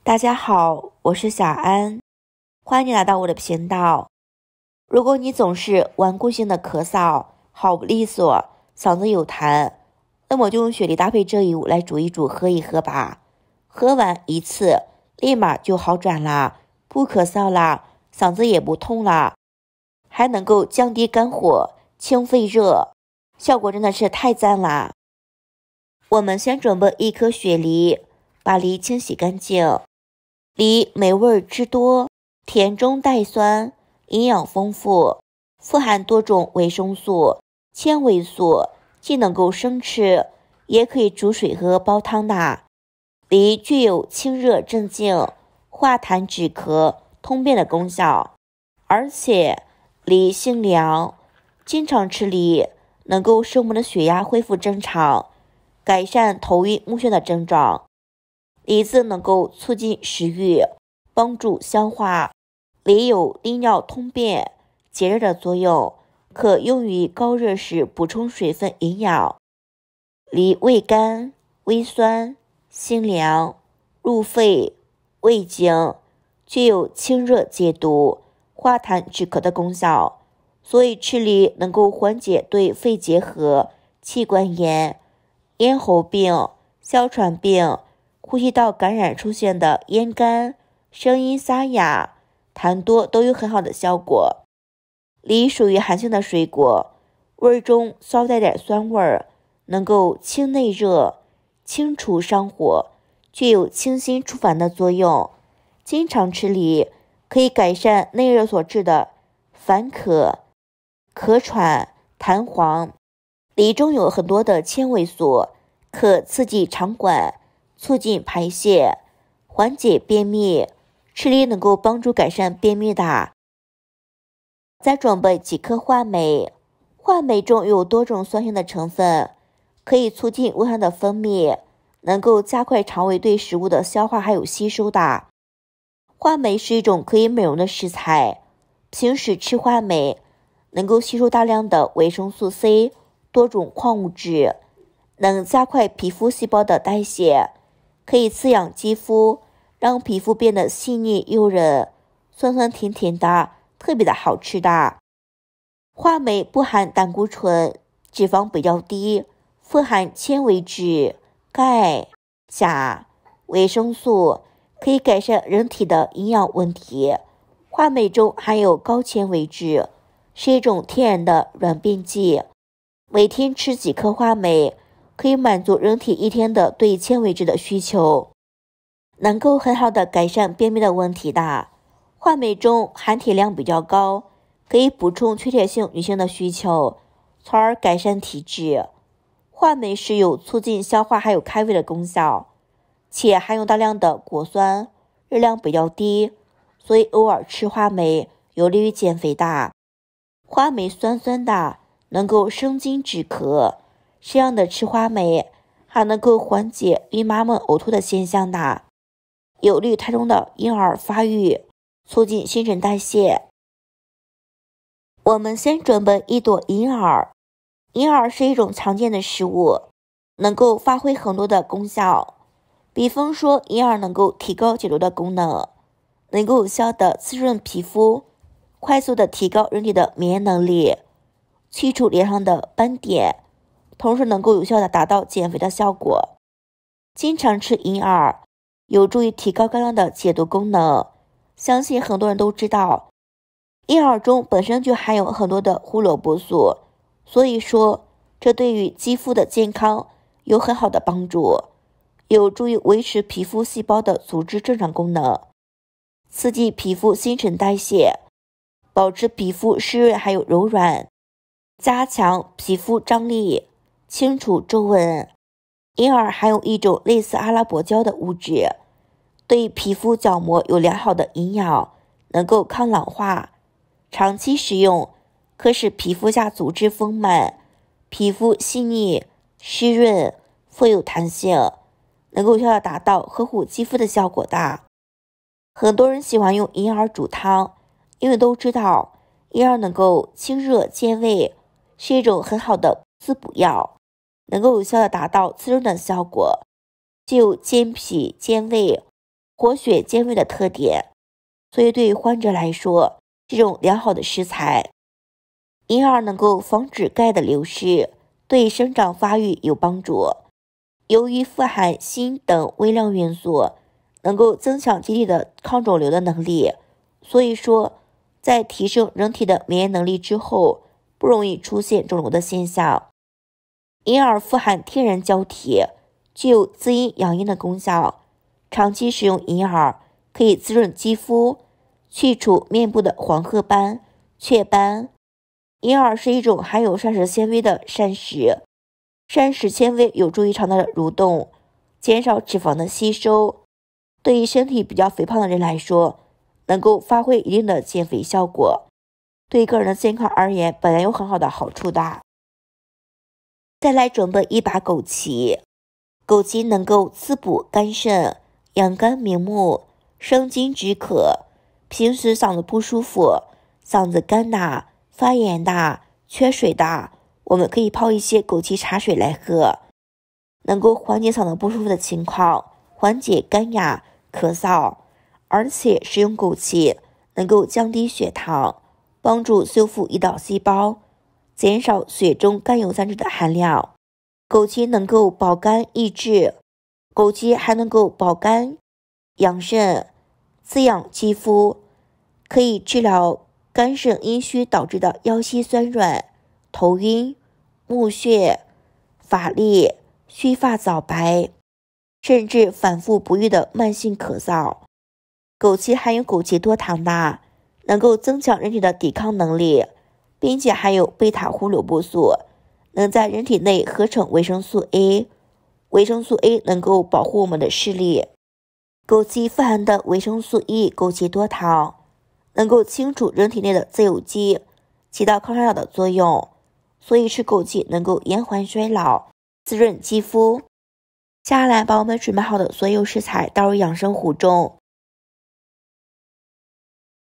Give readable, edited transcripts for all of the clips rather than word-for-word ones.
大家好，我是小安，欢迎你来到我的频道。如果你总是顽固性的咳嗽，好不利索，嗓子有痰，那么就用雪梨搭配这一物来煮一煮，喝一喝吧。喝完一次，立马就好转了，不咳嗽了，嗓子也不痛了，还能够降低肝火，清肺热，效果真的是太赞了。我们先准备一颗雪梨，把梨清洗干净。梨美味之多，甜中带酸，营养丰富，富含多种维生素、纤维素，既能够生吃，也可以煮水喝煲汤的。梨具有清热镇静、化痰止咳、通便的功效，而且梨性凉，经常吃梨能够使我们的血压恢复正常，改善头晕目眩的症状。梨子能够促进食欲，帮助消化。梨有利尿通便、解热的作用，可用于高热时补充水分营养。梨味甘、微酸、辛凉，入肺、胃经，具有清热解毒、化痰止咳的功效，所以吃梨能够缓解对肺结核、气管炎、咽喉病、哮喘病、呼吸道感染出现的咽干、声音沙哑、痰多都有很好的效果。梨属于寒性的水果，味中稍带点酸味儿，能够清内热、清除上火，具有清心除烦的作用。经常吃梨可以改善内热所致的烦渴、咳喘、痰黄。梨中有很多的纤维素，可刺激肠管，促进排泄，缓解便秘。吃梨能够帮助改善便秘的。再准备几颗话梅，话梅中有多种酸性的成分，可以促进胃酸的分泌，能够加快肠胃对食物的消化还有吸收的。话梅是一种可以美容的食材，平时吃话梅能够吸收大量的维生素 C、多种矿物质，能加快皮肤细胞的代谢，可以滋养肌肤，让皮肤变得细腻诱人，酸酸甜甜的，特别的好吃的。话梅不含胆固醇，脂肪比较低，富含纤维质、钙、钾、维生素，可以改善人体的营养问题。话梅中含有高纤维质，是一种天然的软便剂。每天吃几颗话梅，可以满足人体一天的对纤维质的需求，能够很好的改善便秘的问题的。话梅中含铁量比较高，可以补充缺铁性女性的需求，从而改善体质。话梅是有促进消化还有开胃的功效，且含有大量的果酸，热量比较低，所以偶尔吃话梅有利于减肥的。话梅酸酸的，能够生津止咳，这样的吃话梅还能够缓解孕妈们呕吐的现象的，有利于胎中的婴儿发育，促进新陈代谢。我们先准备一朵银耳。银耳是一种常见的食物，能够发挥很多的功效。比方说，银耳能够提高解毒的功能，能够有效的滋润皮肤，快速的提高人体的免疫能力，去除脸上的斑点，同时能够有效的达到减肥的效果。经常吃银耳有助于提高肝脏的解毒功能。相信很多人都知道，银耳中本身就含有很多的胡萝卜素，所以说这对于肌肤的健康有很好的帮助，有助于维持皮肤细胞的组织正常功能，刺激皮肤新陈代谢，保持皮肤湿润还有柔软，加强皮肤张力，清除皱纹。银耳含有一种类似阿拉伯胶的物质，对皮肤角膜有良好的营养，能够抗老化。长期食用可使皮肤下组织丰满，皮肤细腻、湿润、富有弹性，能够有效地达到呵护肌肤的效果的。很多人喜欢用银耳煮汤，因为都知道银耳能够清热健胃，是一种很好的滋补药，能够有效地达到滋润的效果，具有健脾健胃、活血健胃的特点，所以对于患者来说是一种良好的食材，因而能够防止钙的流失，对生长发育有帮助。由于富含锌等微量元素，能够增强机体的抗肿瘤的能力，所以说在提升人体的免疫能力之后，不容易出现肿瘤的现象。银耳富含天然胶体，具有滋阴养颜的功效，长期使用银耳可以滋润肌肤，去除面部的黄褐斑、雀斑。银耳是一种含有膳食纤维的膳食，膳食纤维有助于肠道的蠕动，减少脂肪的吸收，对于身体比较肥胖的人来说，能够发挥一定的减肥效果，对个人的健康而言本来有很好的好处的。再来准备一把枸杞，枸杞能够滋补肝肾，养肝明目，生津止渴。平时嗓子不舒服，嗓子干的、发炎的、缺水的，我们可以泡一些枸杞茶水来喝，能够缓解嗓子不舒服的情况，缓解干哑、咳嗽。而且食用枸杞能够降低血糖，帮助修复胰岛细胞，减少血中甘油三酯的含量。枸杞能够保肝益智，枸杞还能够保肝、养肾、滋养肌肤，可以治疗肝肾阴虚导致的腰膝酸软、头晕、目眩、乏力、须发早白，甚至反复不愈的慢性咳嗽。枸杞含有枸杞多糖的，能够增强人体的抵抗能力，并且含有贝塔胡萝卜素，能在人体内合成维生素 A， 维生素 A 能够保护我们的视力。枸杞富含的维生素 E 枸杞多糖，能够清除人体内的自由基，起到抗衰老的作用，所以吃枸杞能够延缓衰老，滋润肌肤。接下来把我们准备好的所有食材倒入养生壶中，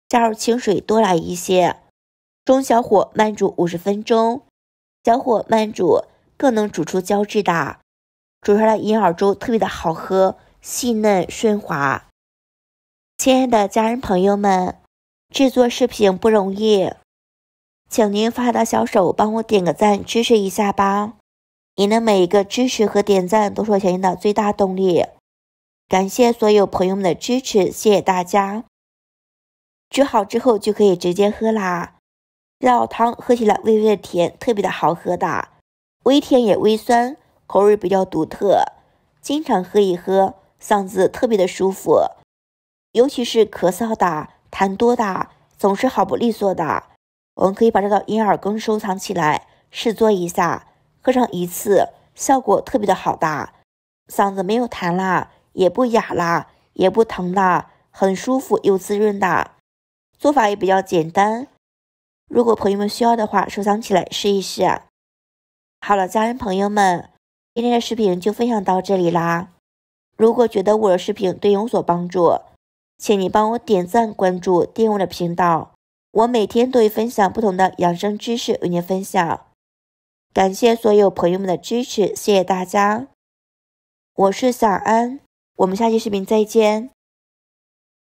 加入清水多来一些，中小火慢煮50分钟，小火慢煮更能煮出胶质的，煮出来的银耳粥特别的好喝，细嫩顺滑。亲爱的家人朋友们，制作视频不容易，请您发达小手帮我点个赞支持一下吧，您的每一个支持和点赞都是我前进的最大动力。感谢所有朋友们的支持，谢谢大家。煮好之后就可以直接喝啦，这道汤喝起来微微的甜，特别的好喝的，微甜也微酸，口味比较独特，经常喝一喝，嗓子特别的舒服，尤其是咳嗽的、痰多的、总是好不利索的，我们可以把这道银耳羹收藏起来，试做一下，喝上一次，效果特别的好的，嗓子没有痰啦，也不哑啦，也不疼啦，很舒服又滋润的。做法也比较简单，如果朋友们需要的话，收藏起来试一试。好了，家人朋友们，今天的视频就分享到这里啦。如果觉得我的视频对你有所帮助，请你帮我点赞、关注、订阅我的频道，我每天都会分享不同的养生知识与您分享。感谢所有朋友们的支持，谢谢大家。我是小安，我们下期视频再见。